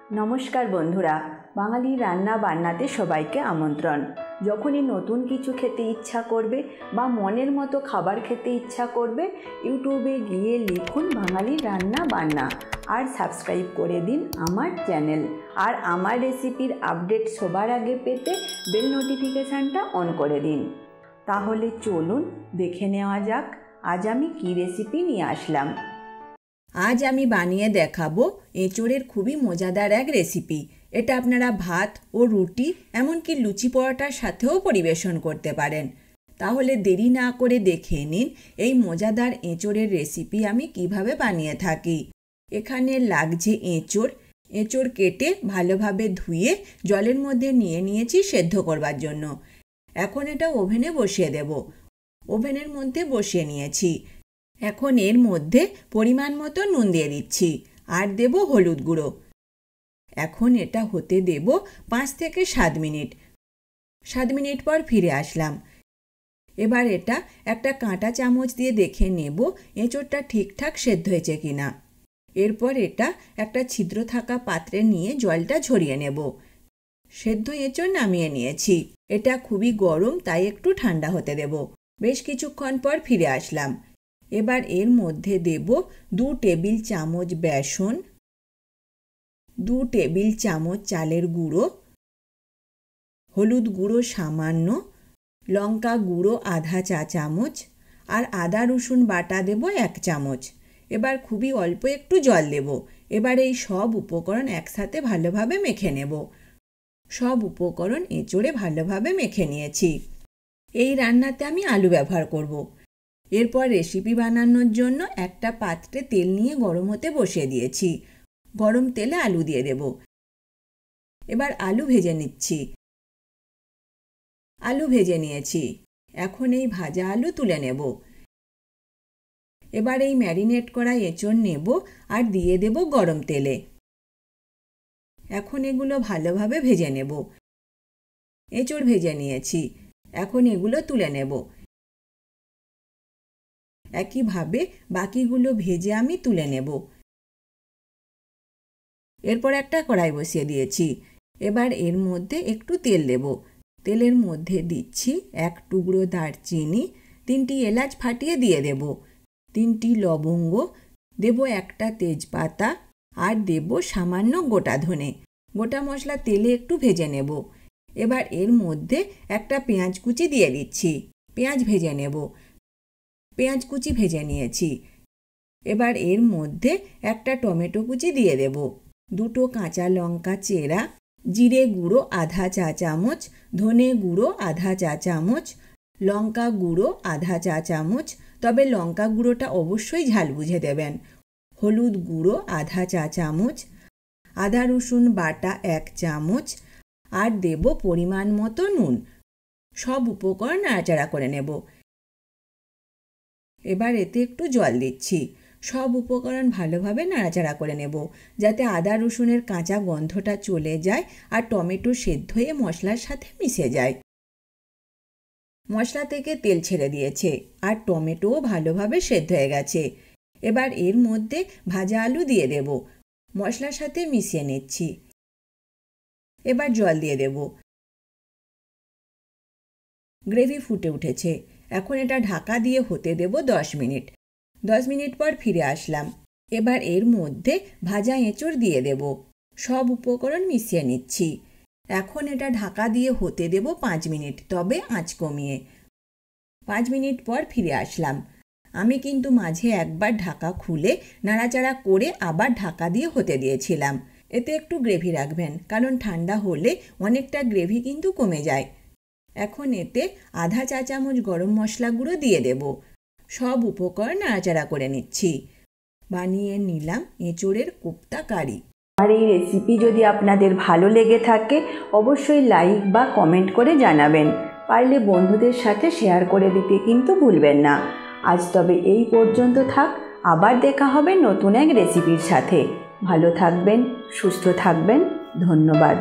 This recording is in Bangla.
नमस्कार बंधुरा बांगाली रान्ना बान्नाते सबाइके आमंत्रण। যখনই নতুন কিছু খেতে ইচ্ছা করবে বা মনের মতো খাবার খেতে ইচ্ছা করবে, ইউটিউবে গিয়ে লিখুন বাঙালি রান্না বান্না আর সাবস্ক্রাইব করে দিন আমার চ্যানেল। আর আমার রেসিপির আপডেট সবার আগে পেতে বেল নোটিফিকেশানটা অন করে দিন। তাহলে চলুন দেখে নেওয়া যাক আজ আমি কী রেসিপি নিয়ে আসলাম। আজ আমি বানিয়ে দেখাবো এঁচোড়ের খুবই মজাদার এক রেসিপি। এটা আপনারা ভাত ও রুটি এমনকি লুচি পরোটার সাথেও পরিবেশন করতে পারেন। তাহলে দেরি না করে দেখে নিন এই মজাদার এঁচোড়ের রেসিপি আমি কিভাবে বানিয়ে থাকি। এখানে লাগছে এঁচোড় কেটে ভালোভাবে ধুয়ে জলের মধ্যে নিয়ে নিয়েছি সেদ্ধ করবার জন্য। এখন এটা ওভেনে বসিয়ে দেব। ওভেনের মধ্যে বসিয়ে নিয়েছি। এখন এর মধ্যে পরিমাণ মতো নুন দিয়ে দিচ্ছি আর দেব হলুদ গুঁড়ো। এখন এটা হতে দেব 5 থেকে 7 মিনিট। 7 মিনিট পর ফিরে আসলাম। এবার এটা একটা কাঁটা চামচ দিয়ে দেখে নেব এঁচোড়টা ঠিকঠাক সেদ্ধ হয়েছে কিনা। এরপর এটা একটা ছিদ্র থাকা পাত্রে নিয়ে জলটা ঝরিয়ে নেব। সেদ্ধ এঁচোড় নামিয়ে নিয়েছি। এটা খুবই গরম, তাই একটু ঠান্ডা হতে দেব। বেশ কিছুক্ষণ পর ফিরে আসলাম। এবার এর মধ্যে দেব 2 টেবিল চামচ বেসন, 2 টেবিল চামচ চালের গুঁড়ো, হলুদ গুঁড়ো সামান্য, লঙ্কা গুঁড়ো আধা চা চামচ আর আদা রসুন বাটা দেব 1 চামচ। এবার খুবই অল্প একটু জল দেব। এবার এই সব উপকরণ একসাথে ভালোভাবে মেখে নেব। সব উপকরণ এঁচোড়ে ভালোভাবে মেখে নিয়েছি। এই রান্নাতে আমি আলু ব্যবহার করব। এরপর রেসিপি বানানোর জন্য একটা পাত্রে তেল নিয়ে গরম হতে বসিয়ে দিয়েছি। গরম তেলে আলু দিয়ে দেব। এবার আলু ভেজে নিচ্ছি। আলু ভেজে নিয়েছি। এখন এই ভাজা আলু তুলে নেব। এবার এই ম্যারিনেট করা এঁচোড় নেব আর দিয়ে দেব গরম তেলে। এখন এগুলো ভালোভাবে ভেজে নেব। এঁচোড় ভেজে নিয়েছি। এখন এগুলো তুলে নেব। একইভাবে বাকিগুলো ভেজে আমি তুলে নেব। এরপর একটা কড়াই বসিয়ে দিয়েছি। এবার এর মধ্যে একটু তেল দেব। তেলের মধ্যে দিচ্ছি 1 টুকরো দারচিনি, 3টি এলাচ ফাটিয়ে দিয়ে দেব, 3টি লবঙ্গ, দেব একটা তেজপাতা আর দেব সামান্য গোটা ধনে। গোটা মশলা তেলে একটু ভেজে নেব। এবার এর মধ্যে একটা পেঁয়াজ কুচি দিয়ে দিচ্ছি। পেঁয়াজ ভেজে নেব। পেঁয়াজ কুচি ভেজে নিয়েছি। এবার এর মধ্যে একটা টমেটো কুচি দিয়ে দেব, 2টো কাঁচা লঙ্কা চেরা, জিরে গুঁড়ো আধা চা চামচ, ধনে গুঁড়ো আধা চা চামচ, লঙ্কা গুঁড়ো আধা চা চামচ, তবে লঙ্কা গুঁড়োটা অবশ্যই ঝাল বুঝে দেবেন, হলুদ গুঁড়ো আধা চা চামচ, আদা রসুন বাটা 1 চামচ আর দেব পরিমাণ মতো নুন। সব উপকরণ নাড়াচাড়া করে নেব। এবার এতে একটু জল দিচ্ছি। সব উপকরণ ভালোভাবে নাড়াচাড়া করে নেব যাতে আদা রসুনের কাঁচা গন্ধটা চলে যায় আর টমেটো সেদ্ধ হয়ে মশলার সাথে মিশে যায়। মশলা থেকে তেল ছেড়ে দিয়েছে আর টমেটোও ভালোভাবে সেদ্ধ হয়ে গেছে। এবার এর মধ্যে ভাজা আলু দিয়ে দেব। মশলার সাথে মিশিয়ে নিচ্ছি। এবার জল দিয়ে দেব। গ্রেভি ফুটে উঠেছে। এখন এটা ঢাকা দিয়ে হতে দেব 10 মিনিট। 10 মিনিট পর ফিরে আসলাম। এবার এর মধ্যে ভাজা এঁচোড় দিয়ে দেব। সব উপকরণ মিশিয়ে নিচ্ছি। এখন এটা ঢাকা দিয়ে হতে দেব 5 মিনিট, তবে আঁচ কমিয়ে। 5 মিনিট পর ফিরে আসলাম। আমি কিন্তু মাঝে একবার ঢাকা খুলে নাড়াচাড়া করে আবার ঢাকা দিয়ে হতে দিয়েছিলাম। এতে একটু গ্রেভি রাখবেন, কারণ ঠান্ডা হলে অনেকটা গ্রেভি কিন্তু কমে যায়। এখন এতে আধা চা চামচ গরম মশলা গুঁড়ো দিয়ে দেব। সব উপকরণ নাড়াচাড়া করে নিচ্ছি। বানিয়ে নিলাম এঁচোড়ের কোপ্তা কারি। আর এই রেসিপি যদি আপনাদের ভালো লেগে থাকে অবশ্যই লাইক বা কমেন্ট করে জানাবেন। পারলে বন্ধুদের সাথে শেয়ার করে দিতে কিন্তু ভুলবেন না। আজ তবে এই পর্যন্ত থাক। আবার দেখা হবে নতুন এক রেসিপির সাথে। ভালো থাকবেন, সুস্থ থাকবেন। ধন্যবাদ।